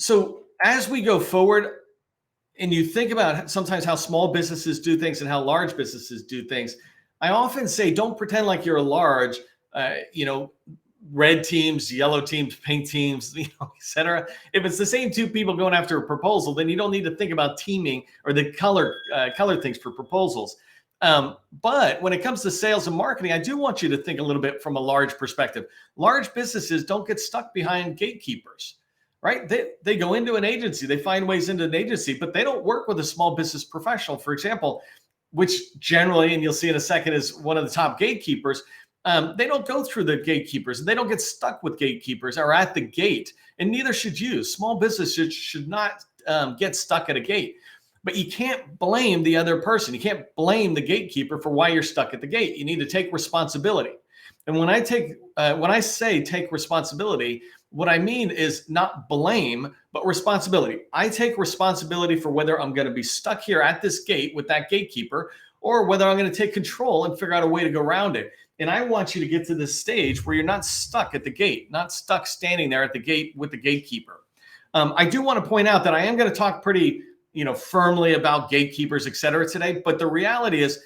So as we go forward, and you think about sometimes how small businesses do things and how large businesses do things, I often say, don't pretend like you're a large, you know, red teams, yellow teams, pink teams, you know, et cetera. If it's the same two people going after a proposal, then you don't need to think about teaming or the color things for proposals. But when it comes to sales and marketing, I do want you to think a little bit from a large perspective. Large businesses don't get stuck behind gatekeepers, right? They go into an agency, they find ways into an agency, but they don't work with a small business professional, for example, which generally, and you'll see in a second, is one of the top gatekeepers. They don't go through the gatekeepers, and they don't get stuck with gatekeepers or at the gate, and neither should you. Small businesses should not get stuck at a gate. But you can't blame the other person. You can't blame the gatekeeper for why you're stuck at the gate. You need to take responsibility. And when I say take responsibility, what I mean is not blame, but responsibility. I take responsibility for whether I'm going to be stuck here at this gate with that gatekeeper, or whether I'm going to take control and figure out a way to go around it. And I want you to get to this stage where you're not stuck at the gate, not stuck standing there at the gate with the gatekeeper. I do want to point out that I am going to talk pretty, firmly about gatekeepers, et cetera, today. But the reality is,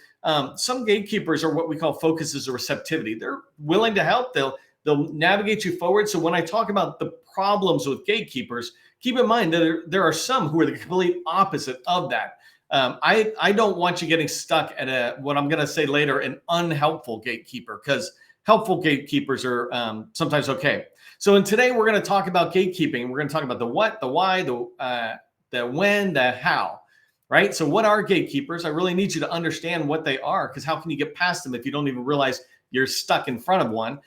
some gatekeepers are what we call focuses or receptivity. They're willing to help. They'll navigate you forward. So when I talk about the problems with gatekeepers, keep in mind that there are some who are the complete opposite of that. I don't want you getting stuck at what I'm going to say later, an unhelpful gatekeeper, because helpful gatekeepers are sometimes okay. So today we're going to talk about gatekeeping. We're going to talk about the what, the why, the when, the how, right? So what are gatekeepers? I really need you to understand what they are, because how can you get past them if you don't even realize you're stuck in front of one?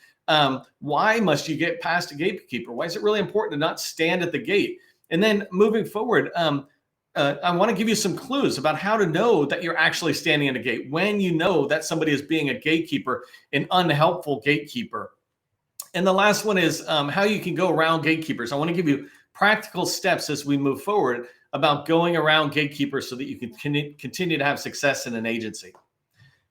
Why must you get past a gatekeeper? Why is it really important to not stand at the gate? And then moving forward, I want to give you some clues about how to know that you're actually standing at a gate, when you know that somebody is being a gatekeeper, an unhelpful gatekeeper. And the last one is how you can go around gatekeepers. I want to give you practical steps as we move forward about going around gatekeepers so that you can continue to have success in an agency.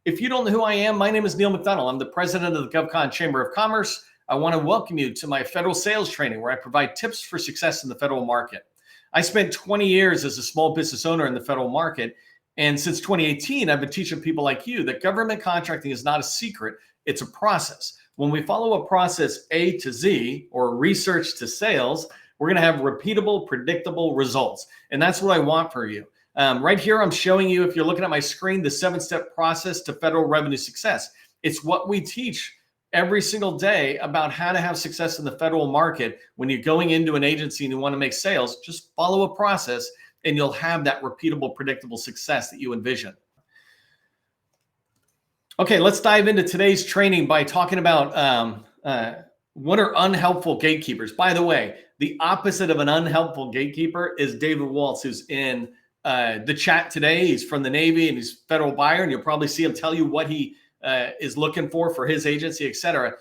If you don't know who I am, my name is Neil McDonnell. I'm the president of the GovCon Chamber of Commerce. I want to welcome you to my federal sales training, where I provide tips for success in the federal market. I spent 20 years as a small business owner in the federal market. And since 2018, I've been teaching people like you that government contracting is not a secret, it's a process. When we follow a process A to Z, or research to sales, we're going to have repeatable, predictable results. And that's what I want for you. Right here, I'm showing you, if you're looking at my screen, the 7-step process to federal revenue success. It's what we teach every single day about how to have success in the federal market. When you're going into an agency and you want to make sales, just follow a process and you'll have that repeatable, predictable success that you envision. Okay, let's dive into today's training by talking about what are unhelpful gatekeepers. By the way, the opposite of an unhelpful gatekeeper is David Waltz, who's in the chat today. He's from the Navy and he's a federal buyer, and you'll probably see him tell you what he is looking for his agency, et cetera.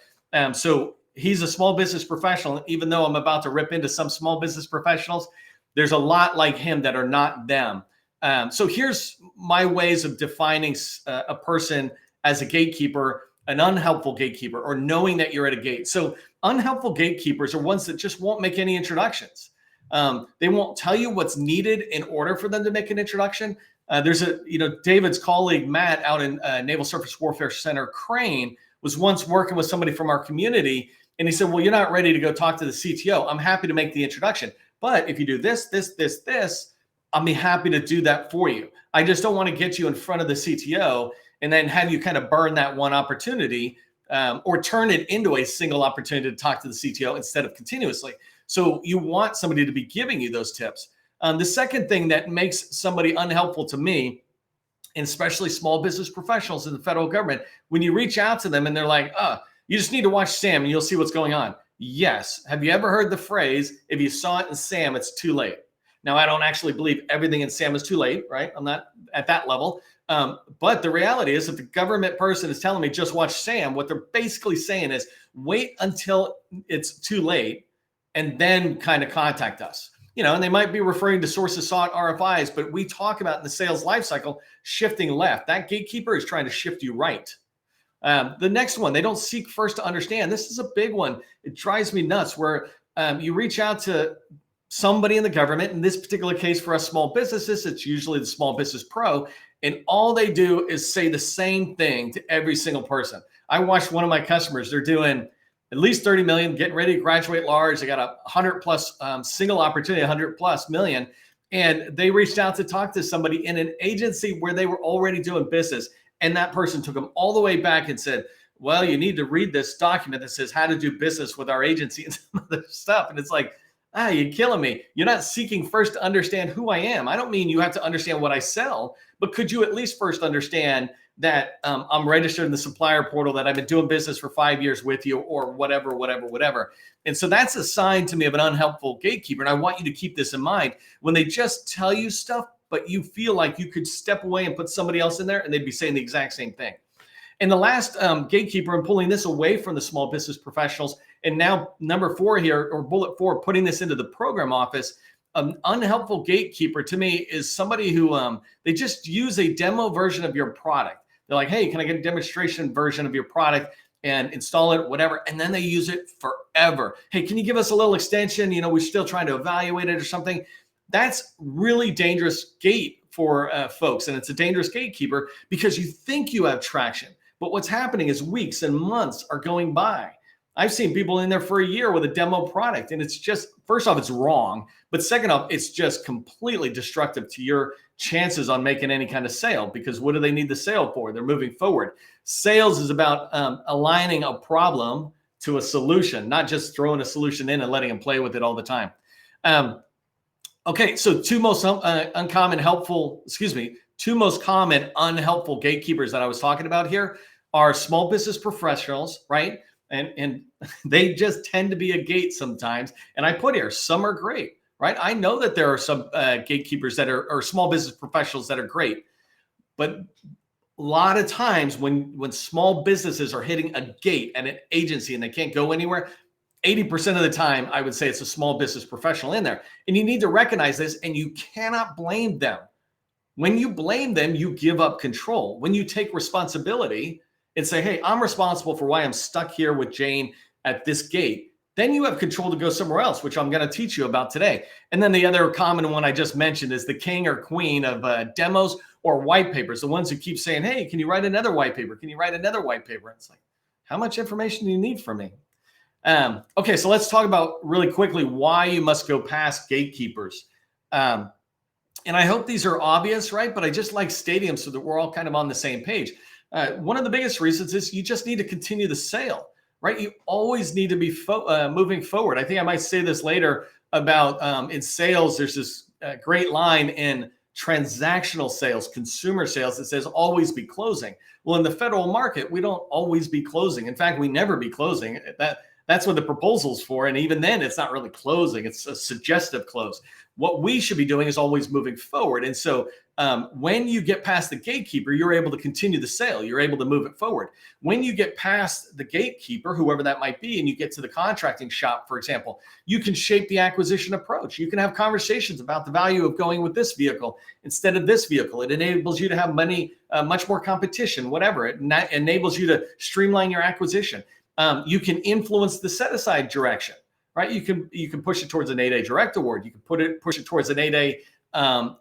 So he's a small business professional. Even though I'm about to rip into some small business professionals, there's a lot like him that are not them. So here's my ways of defining a person as a gatekeeper, an unhelpful gatekeeper, or knowing that you're at a gate. So unhelpful gatekeepers are ones that just won't make any introductions. They won't tell you what's needed in order for them to make an introduction. There's David's colleague, Matt, out in Naval Surface Warfare Center, Crane, was once working with somebody from our community. And he said, well, you're not ready to go talk to the CTO. I'm happy to make the introduction. But if you do this, I'll be happy to do that for you. I just don't want to get you in front of the CTO and then have you kind of burn that one opportunity, or turn it into a single opportunity to talk to the CTO instead of continuously. So you want somebody to be giving you those tips. The second thing that makes somebody unhelpful to me, and especially small business professionals in the federal government, when you reach out to them and they're like, you just need to watch Sam and you'll see what's going on. Yes. Have you ever heard the phrase, if you saw it in Sam, it's too late? Now, I don't actually believe everything in Sam is too late, right? I'm not at that level. But the reality is, if the government person is telling me just watch Sam, what they're basically saying is wait until it's too late and then kind of contact us. And they might be referring to sources sought, RFIs, but we talk about in the sales lifecycle, shifting left. That gatekeeper is trying to shift you right. The next one, they don't seek first to understand. This is a big one. It drives me nuts, where you reach out to somebody in the government. In this particular case, for us small businesses, it's usually the small business pro. And all they do is say the same thing to every single person. I watched one of my customers, they're doing at least 30 million, getting ready to graduate large. They got 100 plus single opportunity, 100 plus million. And they reached out to talk to somebody in an agency where they were already doing business. And that person took them all the way back and said, well, you need to read this document that says how to do business with our agency and some other stuff. And it's like, you're killing me. You're not seeking first to understand who I am. I don't mean you have to understand what I sell, but could you at least first understand that I'm registered in the supplier portal, that I've been doing business for 5 years with you, or whatever. And so that's a sign to me of an unhelpful gatekeeper. And I want you to keep this in mind when they just tell you stuff, but you feel like you could step away and put somebody else in there and they'd be saying the exact same thing. And the last gatekeeper, I'm pulling this away from the small business professionals. And now number 4 here, or bullet 4, putting this into the program office. An unhelpful gatekeeper to me is somebody who they just use a demo version of your product. They're like, hey, can I get a demonstration version of your product and install it, whatever. And then they use it forever. Hey, can you give us a little extension? We're still trying to evaluate it or something. That's really dangerous gate for folks. And it's a dangerous gatekeeper because you think you have traction. But what's happening is weeks and months are going by. I've seen people in there for a year with a demo product, and it's just, first off, it's wrong. But second off, it's just completely destructive to your chances on making any kind of sale, because what do they need the sale for? They're moving forward. Sales is about aligning a problem to a solution, not just throwing a solution in and letting them play with it all the time. Okay, so two most common unhelpful gatekeepers that I was talking about here are small business professionals, right? And they just tend to be a gate sometimes. And I put here, some are great, right? I know that there are some gatekeepers that are, or small business professionals that are great. But a lot of times when small businesses are hitting a gate at an agency and they can't go anywhere, 80% of the time, I would say it's a small business professional in there. And you need to recognize this, and you cannot blame them. When you blame them, you give up control. When you take responsibility and say, hey, I'm responsible for why I'm stuck here with Jane at this gate, then you have control to go somewhere else, which I'm going to teach you about today. And then the other common one I just mentioned is the king or queen of demos or white papers, the ones who keep saying, hey, can you write another white paper? Can you write another white paper? And it's like, how much information do you need from me? Okay, so let's talk about really quickly why you must go past gatekeepers. And I hope these are obvious, right? But I just like stating them so that we're all kind of on the same page. One of the biggest reasons is you just need to continue the sale, right? You always need to be moving forward. I think I might say this later about in sales, there's this great line in transactional sales, consumer sales, that says always be closing. Well, in the federal market, we don't always be closing. In fact, we never be closing. That's what the proposal's for. And even then, it's not really closing. It's a suggestive close. What we should be doing is always moving forward. And so when you get past the gatekeeper, you're able to continue the sale. You're able to move it forward. When you get past the gatekeeper, whoever that might be, and you get to the contracting shop, for example, you can shape the acquisition approach. You can have conversations about the value of going with this vehicle instead of this vehicle. It enables you to have much more competition, whatever. It enables you to streamline your acquisition. You can influence the set-aside direction, right? You can push it towards an 8A direct award. You can push it towards an 8A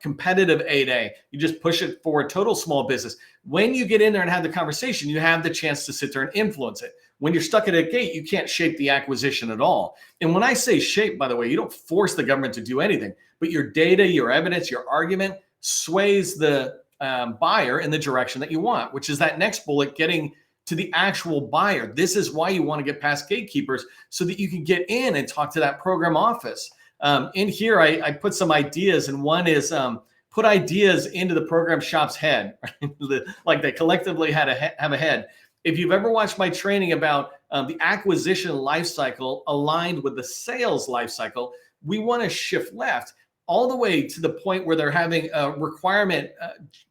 competitive 8A. You just push it for a total small business. When you get in there and have the conversation, you have the chance to sit there and influence it. When you're stuck at a gate, you can't shape the acquisition at all. And when I say shape, by the way, you don't force the government to do anything, but your data, your evidence, your argument sways the buyer in the direction that you want, which is that next bullet, getting to the actual buyer. This is why you want to get past gatekeepers, so that you can get in and talk to that program office. In here, I put some ideas, and one is put ideas into the program shop's head, like they collectively have a head. If you've ever watched my training about the acquisition lifecycle aligned with the sales lifecycle, we want to shift left all the way to the point where they're having a requirement,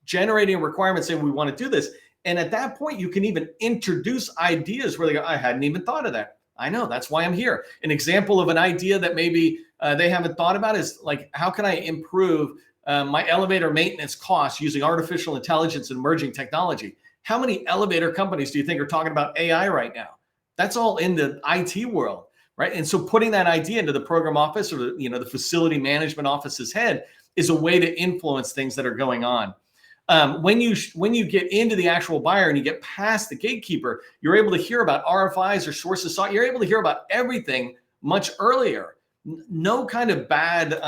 generating a requirement saying we want to do this. And at that point, you can even introduce ideas where they go, I hadn't even thought of that. I know, that's why I'm here. An example of an idea that maybe they haven't thought about is like, how can I improve my elevator maintenance costs using artificial intelligence and emerging technology? How many elevator companies do you think are talking about AI right now? That's all in the IT world. right? And so putting that idea into the program office or the facility management office's head is a way to influence things that are going on. When you get into the actual buyer and you get past the gatekeeper, you're able to hear about RFIs or sources sought. You're able to hear about everything much earlier. No kind of bad,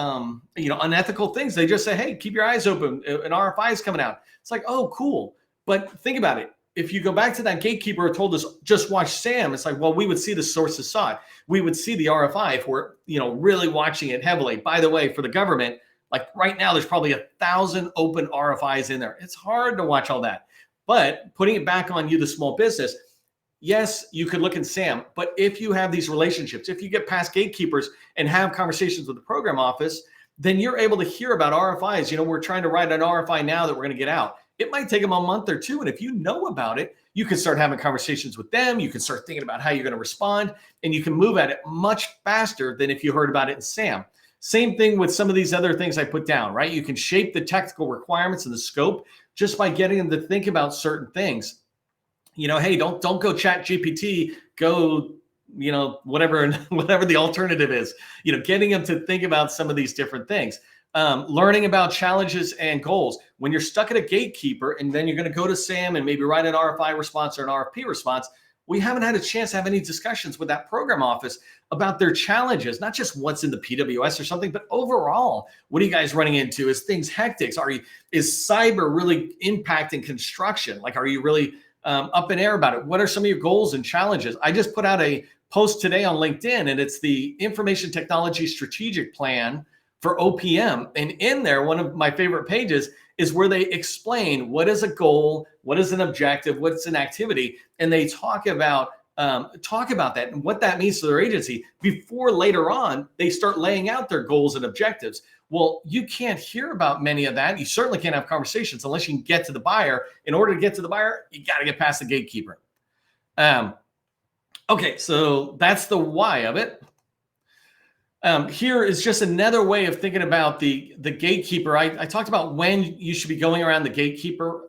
unethical things. They just say, hey, keep your eyes open. An RFI is coming out. It's like, oh, cool. But think about it. If you go back to that gatekeeper who told us, just watch Sam, it's like, well, we would see the sources sought. We would see the RFI if we're, really watching it heavily. By the way, for the government, like right now, there's probably 1,000 open RFIs in there. It's hard to watch all that. But putting it back on you, the small business, yes, you could look at Sam, but if you have these relationships, if you get past gatekeepers and have conversations with the program office, then you're able to hear about RFIs. We're trying to write an RFI now that we're going to get out. It might take them a month or two. And if you know about it, you can start having conversations with them. You can start thinking about how you're going to respond, and you can move at it much faster than if you heard about it in Sam. Same thing with some of these other things I put down, right? You can shape the technical requirements and the scope just by getting them to think about certain things. Hey, don't go chat GPT, go, whatever the alternative is, getting them to think about some of these different things. Learning about challenges and goals. When you're stuck at a gatekeeper and then you're going to go to Sam and maybe write an RFI response or an RFP response, we haven't had a chance to have any discussions with that program office about their challenges, not just what's in the PWS or something, but overall, what are you guys running into? Is things hectic? Is cyber really impacting construction? Like, are you really up in air about it? What are some of your goals and challenges? I just put out a post today on LinkedIn, and it's the Information Technology Strategic Plan for OPM. And in there, one of my favorite pages is where they explain what is a goal, what is an objective, what's an activity, and they talk about that and what that means to their agency before later on they start laying out their goals and objectives. Well, you can't hear about many of that. You certainly can't have conversations unless you can get to the buyer. In order to get to the buyer, you got to get past the gatekeeper. Okay, so that's the why of it. Here is just another way of thinking about the gatekeeper. I talked about when you should be going around the gatekeeper.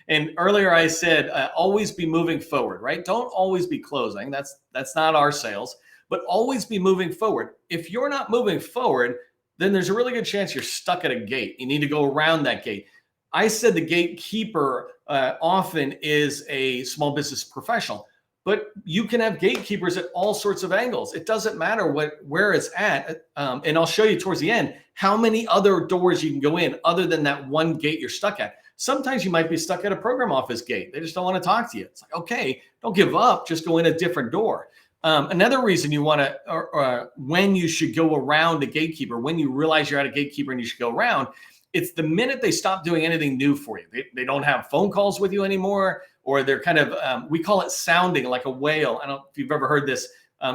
And earlier I said, always be moving forward, right? Don't always be closing. That's not our sales, but always be moving forward. If you're not moving forward, then there's a really good chance you're stuck at a gate. You need to go around that gate. I said the gatekeeper often is a small business professional. But you can have gatekeepers at all sorts of angles. It doesn't matter where it's at. And I'll show you towards the end how many other doors you can go in other than that one gate you're stuck at. Sometimes you might be stuck at a program office gate. They just don't want to talk to you. It's like, okay, don't give up. Just go in a different door. Another reason you want to, when you should go around a gatekeeper, when you realize you're at a gatekeeper and you should go around, it's the minute they stop doing anything new for you. They don't have phone calls with you anymore, or they're kind of, we call it sounding like a whale. I don't know if you've ever heard this.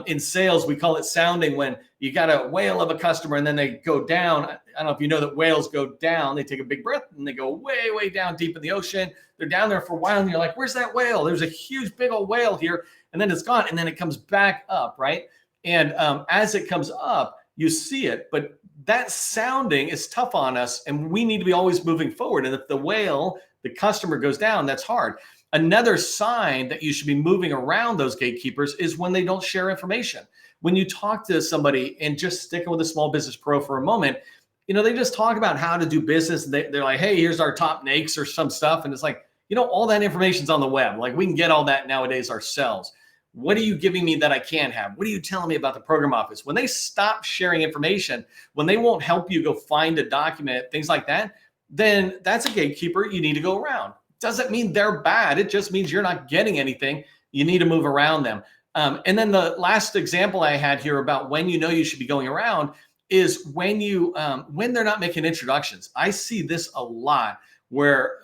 In sales, we call it sounding when you got a whale of a customer and then they go down. I don't know if you know that whales go down. They take a big breath and they go way, way down deep in the ocean. They're down there for a while and you're like, where's that whale? There's a huge, big old whale here. And then it's gone and then it comes back up, right? And as it comes up, you see it. But that sounding is tough on us and we need to be always moving forward. And if the whale, the customer goes down, that's hard. Another sign that you should be moving around those gatekeepers is when they don't share information. When you talk to somebody, and just sticking with a small business pro for a moment, they just talk about how to do business. They're like, hey, here's our top NAICS or some stuff. And it's like, all that information's on the web. Like we can get all that nowadays ourselves. What are you giving me that I can't have? What are you telling me about the program office? When they stop sharing information, when they won't help you go find a document, things like that, then that's a gatekeeper you need to go around. Doesn't mean they're bad. It just means you're not getting anything. You need to move around them. And then the last example I had here about when you should be going around is when they're not making introductions. I see this a lot where,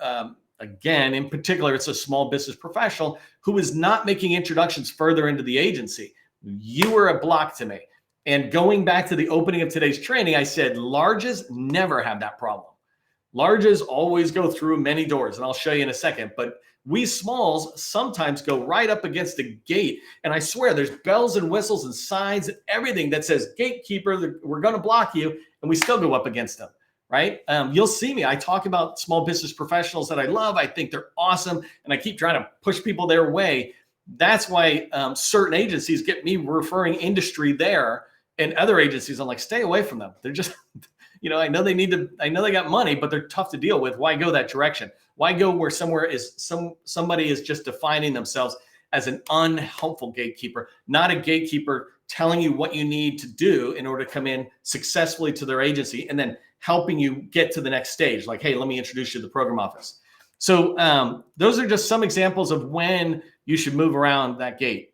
again, in particular, it's a small business professional who is not making introductions further into the agency. You were a block to me. And going back to the opening of today's training, I said larges never have that problem. Larges always go through many doors, and I'll show you in a second. But we smalls sometimes go right up against a gate. And I swear there's bells and whistles and signs and everything that says gatekeeper, we're going to block you. And we still go up against them, right? You'll see me. I talk about small business professionals that I love. I think they're awesome. And I keep trying to push people their way. That's why certain agencies get me referring industry there, and other agencies, I'm like, stay away from them. They're just, I know I know they got money, but they're tough to deal with. Why go that direction? Why go where somebody is just defining themselves as an unhelpful gatekeeper, not a gatekeeper telling you what you need to do in order to come in successfully to their agency and then helping you get to the next stage. Like, hey, let me introduce you to the program office. So those are just some examples of when you should move around that gate.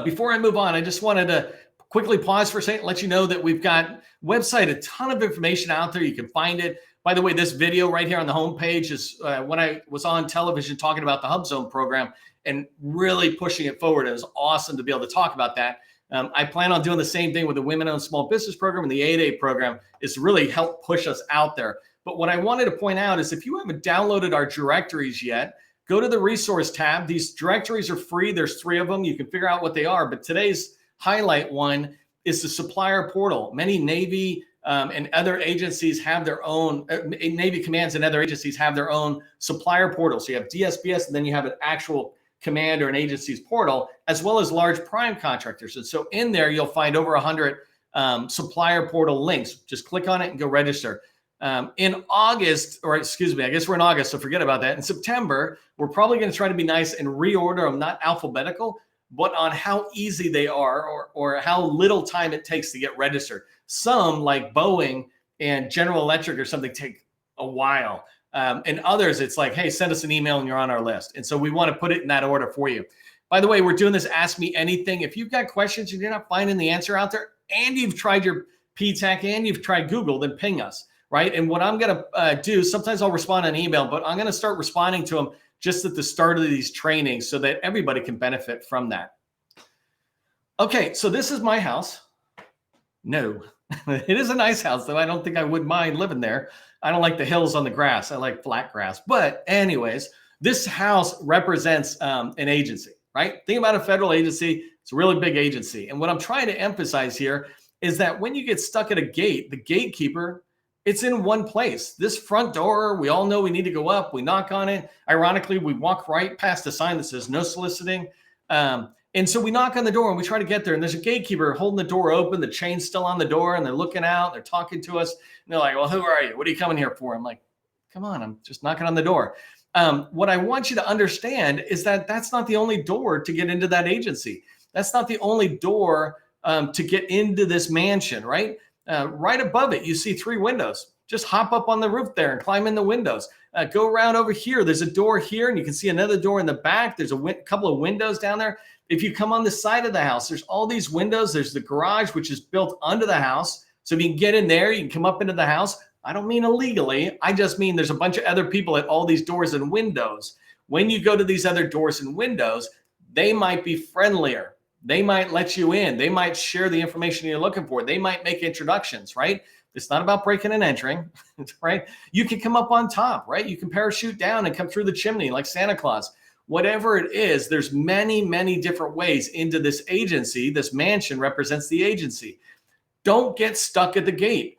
Before I move on, I just wanted to quickly pause for a second, let you know that we've got website, a ton of information out there. You can find it. By the way, this video right here on the homepage is when I was on television talking about the Hub Zone program and really pushing it forward. It was awesome to be able to talk about that. I plan on doing the same thing with the Women-Owned Small Business Program and the 8A program, is to really help push us out there. But what I wanted to point out is if you haven't downloaded our directories yet, go to the resource tab. These directories are free. There's 3 of them. You can figure out what they are. But today's highlight one is the supplier portal. Many Navy and other agencies have their own, Navy commands and other agencies have their own supplier portal. So you have DSBS, and then you have an actual command or an agency's portal, as well as large prime contractors. And so in there, you'll find over 100 supplier portal links. Just click on it and go register. In August, or excuse me, I guess we're in August, so forget about that. In September, we're probably going to try to be nice and reorder them, not alphabetical, but on how easy they are or how little time it takes to get registered. Some, like Boeing and General Electric or something, take a while. And others, it's like, hey, send us an email and you're on our list. And so we want to put it in that order for you. By the way, we're doing this Ask Me Anything. If you've got questions and you're not finding the answer out there, and you've tried your PTAC and you've tried Google, then ping us, right? And what I'm going to do, sometimes I'll respond on email, but I'm going to start responding to them just at the start of these trainings so that everybody can benefit from that. Okay, so this is my house. No, it is a nice house, though. I don't think I would mind living there. I don't like the hills on the grass. I like flat grass. But anyways, this house represents an agency, right? Think about a federal agency. It's a really big agency. And what I'm trying to emphasize here is that when you get stuck at a gate, the gatekeeper, it's in one place. This front door, we all know we need to go up. We knock on it. Ironically, we walk right past a sign that says no soliciting. And so we knock on the door and we try to get there. And there's a gatekeeper holding the door open. The chain's still on the door and they're looking out. They're talking to us. And they're like, well, who are you? What are you coming here for? I'm like, come on, I'm just knocking on the door. What I want you to understand is that that's not the only door to get into that agency. That's not the only door to get into this mansion, right? Right above it, you see 3 windows. Just hop up on the roof there and climb in the windows. Go around over here. There's a door here, and you can see another door in the back. There's a couple of windows down there. If you come on the side of the house, there's all these windows. There's the garage, which is built under the house. So if you can get in there, you can come up into the house. I don't mean illegally. I just mean there's a bunch of other people at all these doors and windows. When you go to these other doors and windows, they might be friendlier. They might let you in. They might share the information you're looking for. They might make introductions, right? It's not about breaking and entering, right? You can come up on top, right? You can parachute down and come through the chimney like Santa Claus. Whatever it is, there's many, many different ways into this agency. This mansion represents the agency. Don't get stuck at the gate.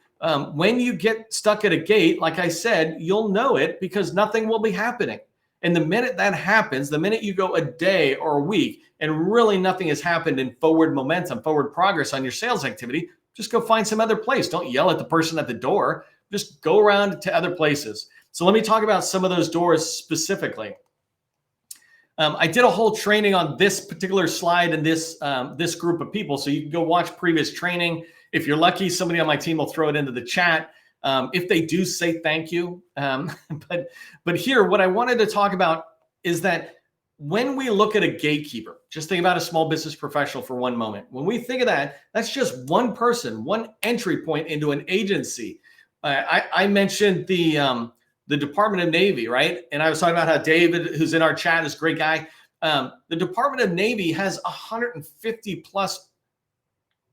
When you get stuck at a gate, like I said, you'll know it because nothing will be happening. And the minute that happens, the minute you go a day or a week and really nothing has happened in forward momentum, forward progress on your sales activity, just go find some other place. Don't yell at the person at the door. Just go around to other places. So let me talk about some of those doors specifically. I did a whole training on this particular slide and this group of people. So you can go watch previous training. If you're lucky, somebody on my team will throw it into the chat. If they do, say thank you. But here, what I wanted to talk about is that when we look at a gatekeeper, just think about a small business professional for one moment. When we think of that, that's just one person, one entry point into an agency. I mentioned the Department of Navy, right? And I was talking about how David, who's in our chat, is a great guy. The Department of Navy has 150 plus.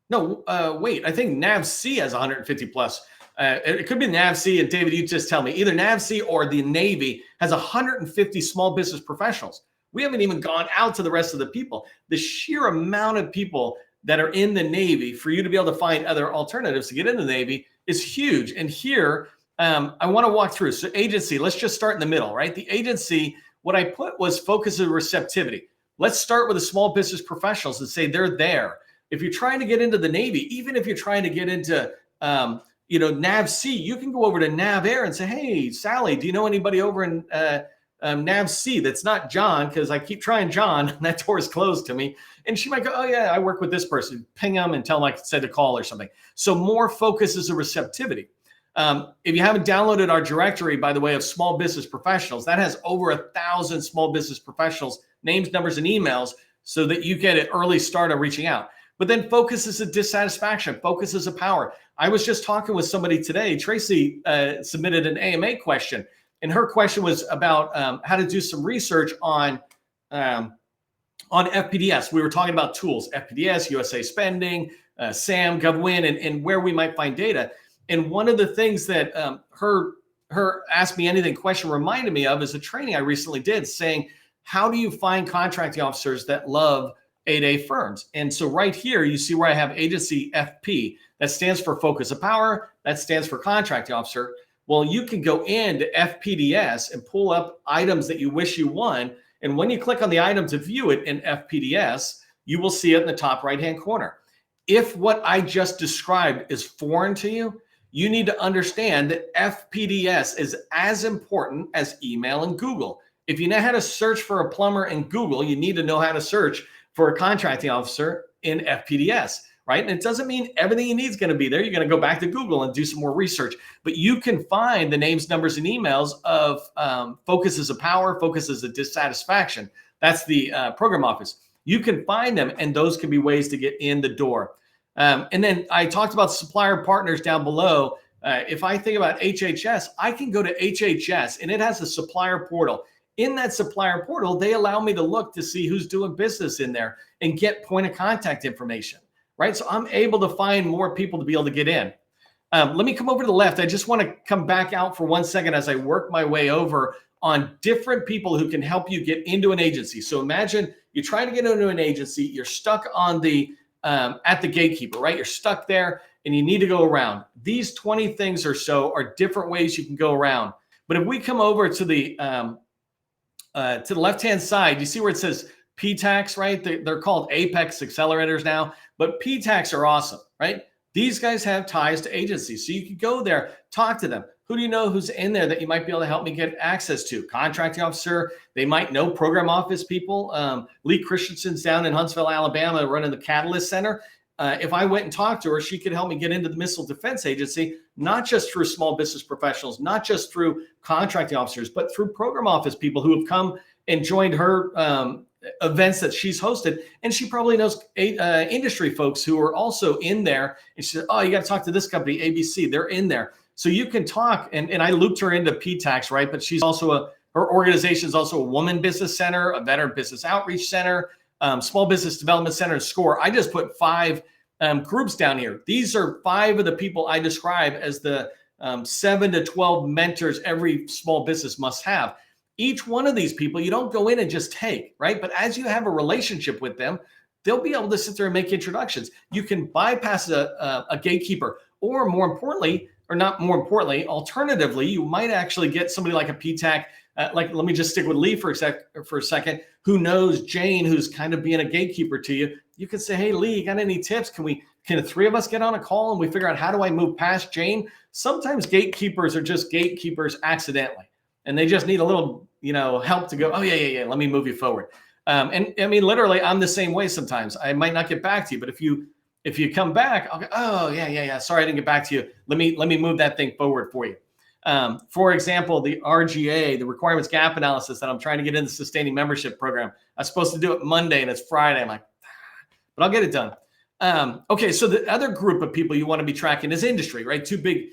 No, wait, I think NAVC has 150 plus. It could be NAVC, and David, you just tell me. Either NAVC or the Navy has 150 small business professionals. We haven't even gone out to the rest of the people. The sheer amount of people that are in the Navy for you to be able to find other alternatives to get into the Navy is huge. And here, I want to walk through. So agency, let's just start in the middle, right? The agency, what I put was focus and receptivity. Let's start with the small business professionals and say they're there. If you're trying to get into the Navy, even if you're trying to get into Nav C, you can go over to Nav Air and say, hey, Sally, do you know anybody over in Nav C that's not John? Because I keep trying John, and that door is closed to me. And she might go, oh, yeah, I work with this person. Ping them and tell them I can send a call or something. So more focus is a receptivity. If you haven't downloaded our directory, by the way, of small business professionals, that has over 1,000 small business professionals, names, numbers, and emails, so that you get an early start on reaching out. But then focus is a dissatisfaction. Focus is a power. I was just talking with somebody today. Tracy submitted an AMA question, and her question was about how to do some research on FPDS. We were talking about tools, FPDS, USA Spending, SAM, GovWin, and where we might find data. And one of the things that her Ask Me Anything question reminded me of is a training I recently did saying, how do you find contracting officers that love 8A firms? And so right here, you see where I have agency FP. That stands for Focus of Power. That stands for Contracting Officer. Well, you can go into FPDS and pull up items that you wish you won. And when you click on the item to view it in FPDS, you will see it in the top right-hand corner. If what I just described is foreign to you, you need to understand that FPDS is as important as email and Google. If you know how to search for a plumber in Google, you need to know how to search for a contracting officer in FPDS, right? And it doesn't mean everything you need is going to be there. You're going to go back to Google and do some more research. But you can find the names, numbers, and emails of Focus is a Power, Focus is a Dissatisfaction. That's the program office. You can find them, and those can be ways to get in the door. And then I talked about supplier partners down below. If I think about HHS, I can go to HHS, and it has a supplier portal. In that supplier portal, they allow me to look to see who's doing business in there and get point of contact information, right? So I'm able to find more people to be able to get in. Let me come over to the left. I just want to come back out for 1 second as I work my way over on different people who can help you get into an agency. So imagine you're trying to get into an agency, you're stuck on the at the gatekeeper, right? You're stuck there and you need to go around. These 20 things or so are different ways you can go around. But if we come over to the left-hand side, you see where it says PTACs, right? They're called Apex accelerators now, but PTACs are awesome, right? These guys have ties to agencies. So you can go there, talk to them. Who do you know who's in there that you might be able to help me get access to? Contracting officer. They might know program office people. Lee Christensen's down in Huntsville, Alabama, running the Catalyst Center. If I went and talked to her, she could help me get into the Missile Defense Agency, not just through small business professionals, not just through contracting officers, but through program office people who have come and joined her events that she's hosted. And she probably knows industry folks who are also in there. And she said, oh, you got to talk to this company, ABC. They're in there. So you can talk, and I looped her into PTACs, right? But she's also her organization is also a Woman Business Center, a Veteran Business Outreach Center, Small Business Development Center, and SCORE. I just put 5 groups down here. These are 5 of the people I describe as the 7 to 12 mentors every small business must have. Each one of these people, you don't go in and just take, right? But as you have a relationship with them, they'll be able to sit there and make introductions. You can bypass a gatekeeper, or more importantly, or not more importantly, alternatively, you might actually get somebody like a PTAC, like let me just stick with Lee for a second, who knows Jane, who's kind of being a gatekeeper to you. You could say, hey, Lee, you got any tips? Can the 3 of us get on a call and we figure out how do I move past Jane? Sometimes gatekeepers are just gatekeepers accidentally, and they just need a little, help to go, oh, yeah, let me move you forward. And I mean, literally, I'm the same way sometimes. I might not get back to you, but if you come back, I'll go, oh, yeah. Sorry, I didn't get back to you. Let me move that thing forward for you. For example, the RGA, the requirements gap analysis that I'm trying to get in the sustaining membership program. I'm supposed to do it Monday and it's Friday. I'm like, but I'll get it done. Okay, so the other group of people you want to be tracking is industry, right? 2 big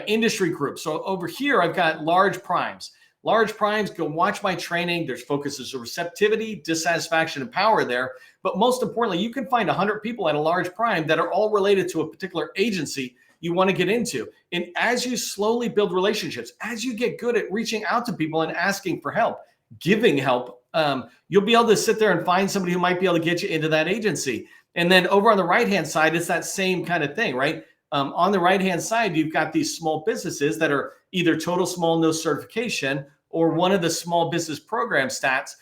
industry groups. So over here, I've got large primes. Large primes, go watch my training. There's focuses of receptivity, dissatisfaction, and power there. But most importantly, you can find 100 people at a large prime that are all related to a particular agency you want to get into. And as you slowly build relationships, as you get good at reaching out to people and asking for help, giving help, you'll be able to sit there and find somebody who might be able to get you into that agency. And then over on the right-hand side, it's that same kind of thing, right? On the right-hand side, you've got these small businesses that are either total small, no certification, or one of the small business program stats.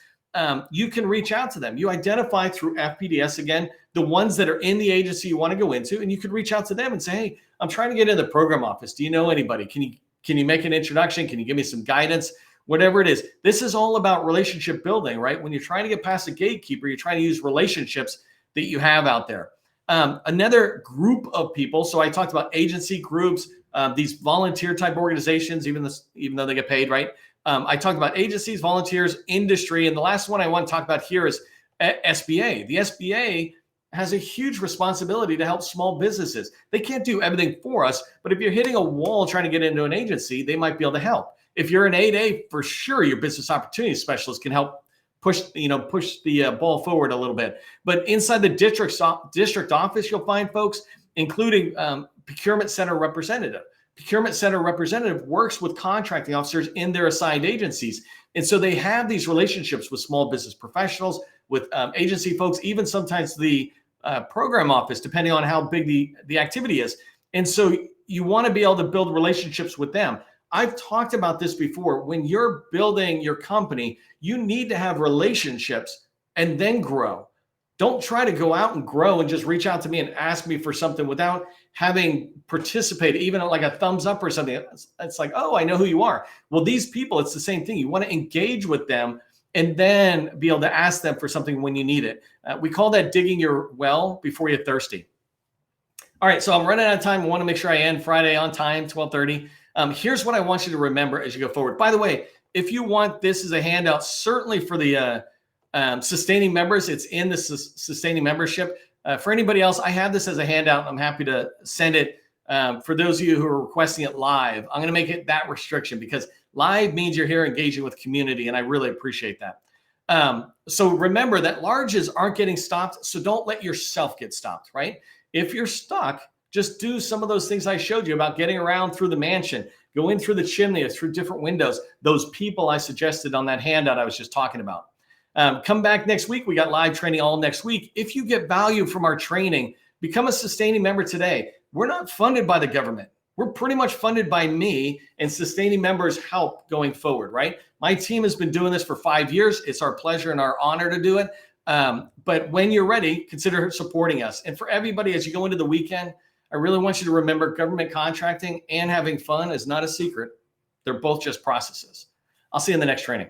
you can reach out to them. You identify through FPDS, again, the ones that are in the agency you want to go into, and you could reach out to them and say, hey, I'm trying to get in the program office. Do you know anybody? Can you make an introduction? Can you give me some guidance? Whatever it is. This is all about relationship building, right? When you're trying to get past a gatekeeper, you're trying to use relationships that you have out there. Another group of people. So I talked about agency groups, these volunteer type organizations, even though they get paid, right? I talked about agencies, volunteers, industry. And the last one I want to talk about here is SBA. The SBA has a huge responsibility to help small businesses. They can't do everything for us, but if you're hitting a wall trying to get into an agency, they might be able to help. If you're an 8A, for sure, your business opportunity specialist can help push the ball forward a little bit. But inside the district office, you'll find folks, including procurement center representative. Procurement center representative works with contracting officers in their assigned agencies. And so they have these relationships with small business professionals, with agency folks, even sometimes the program office, depending on how big the activity is. And so you want to be able to build relationships with them. I've talked about this before. When you're building your company, you need to have relationships and then grow. Don't try to go out and grow and just reach out to me and ask me for something without having participated, even like a thumbs up or something. It's like, oh, I know who you are. Well, these people, it's the same thing. You want to engage with them and then be able to ask them for something when you need it. We call that digging your well before you're thirsty. All right, so I'm running out of time. I want to make sure I end Friday on time, 12:30. Here's what I want you to remember as you go forward. By the way, if you want this as a handout, certainly for the sustaining members, it's in the sustaining membership. For anybody else, I have this as a handout. I'm happy to send it. For those of you who are requesting it live, I'm going to make it that restriction because live means you're here engaging with the community, and I really appreciate that. So remember that larges aren't getting stopped, so don't let yourself get stopped, right? If you're stuck, just do some of those things I showed you about getting around through the mansion, go in through the chimney or through different windows, those people I suggested on that handout I was just talking about. Come back next week. We got live training all next week. If you get value from our training, become a sustaining member today. We're not funded by the government. We're pretty much funded by me, and sustaining members help going forward, right? My team has been doing this for 5 years. It's our pleasure and our honor to do it. But when you're ready, consider supporting us. And for everybody, as you go into the weekend, I really want you to remember government contracting and having fun is not a secret. They're both just processes. I'll see you in the next training.